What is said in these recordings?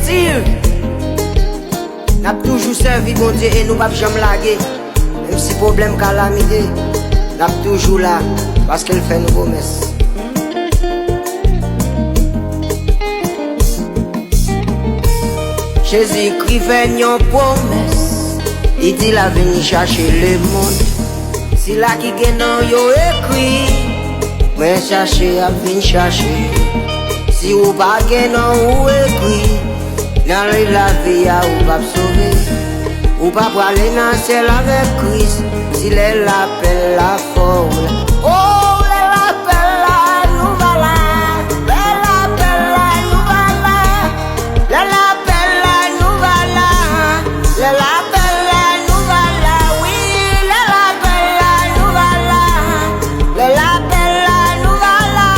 plaisir. N'a toujours servi bon Dieu et nous pas jamais laguer. Même si problème calamité, n'a toujours là parce qu'elle fait nos promesses. Jésus-Christ fait une promesse. Il dit la venir chercher le monde. Si la qui gagne yo écrit, mais chercher à venir chercher. Si ou pas gagne ou écrit, dans la vie ou pas sauver. Ou pas pour aller dans le ciel avec Christ. Si elle l'appelle la folle. Oh, elle l'appelle la nous voilà. Elle l'appelle la nous voilà. Elle l'appelle la nous voilà. Elle l'appelle la nous voilà. Oui, elle l'appelle la nous voilà. Elle l'appelle la nous voilà.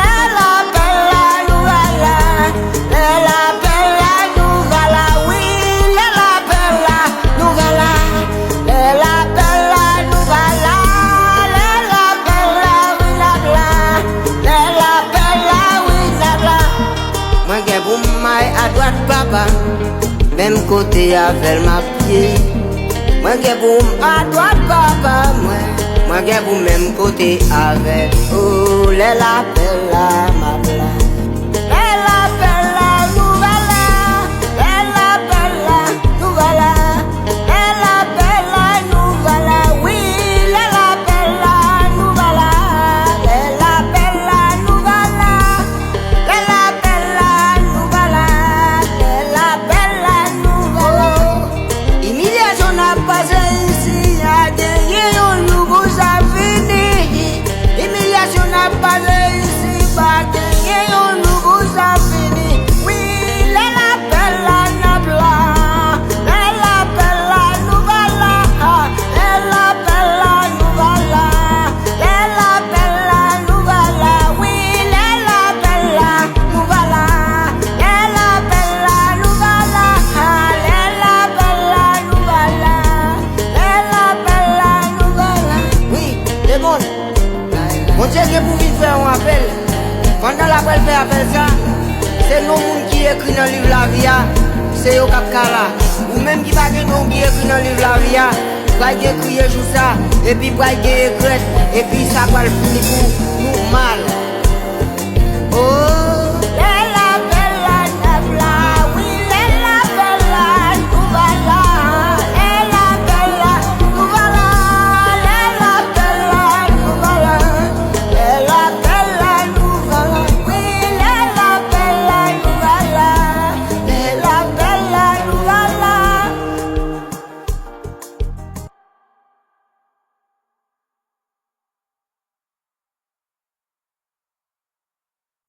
Elle l'appelle la nous voilà. Elle l'appelle la nous voilà. Oui, elle l'appelle la nous voilà. Elle l'appelle la nous voilà. Elle l'appelle la oui la bla. Elle l'appelle la oui la bla. Moi j'ai pour maille à droite papa. Même côté avec ma pied. Moi j'ai pour à droite papa. Moi j'ai pour même côté avec. Oh, elle l'appelle la ma bla. Elle l'appelle la nous voilà. Elle l'appelle la nous voilà. Elle l'appelle la nous voilà. Oui, elle l'appelle la nous voilà. Elle l'appelle la nous voilà. Elle l'appelle la nous voilà. Elle l'appelle la nous voilà. Humiliation n'a pas ici. A gagné un nouveau ça fini. Humiliation n'a pas ici. Pas gagné un nouveau ça fini. Oui, elle appelle la nabla. Elle appelle la nouvelle. Elle appelle la nouvelle. Elle appelle la nouvelle. Oui, elle appelle la nouvelle. Elle appelle la nouvelle. Elle appelle la nouvelle. Elle appelle la nouvelle. Oui, c'est bon. Mon Dieu, que pour vite faire un appel. Pendant l'appel fait appel ça, c'est nos monde qui écrit dans le livre la vie, c'est au cap là. Ou même qui va que nous qui écrit dans le livre la vie, va écrire tout ça, et puis va écrire, et puis ça va le finir pour nous mal. Oh.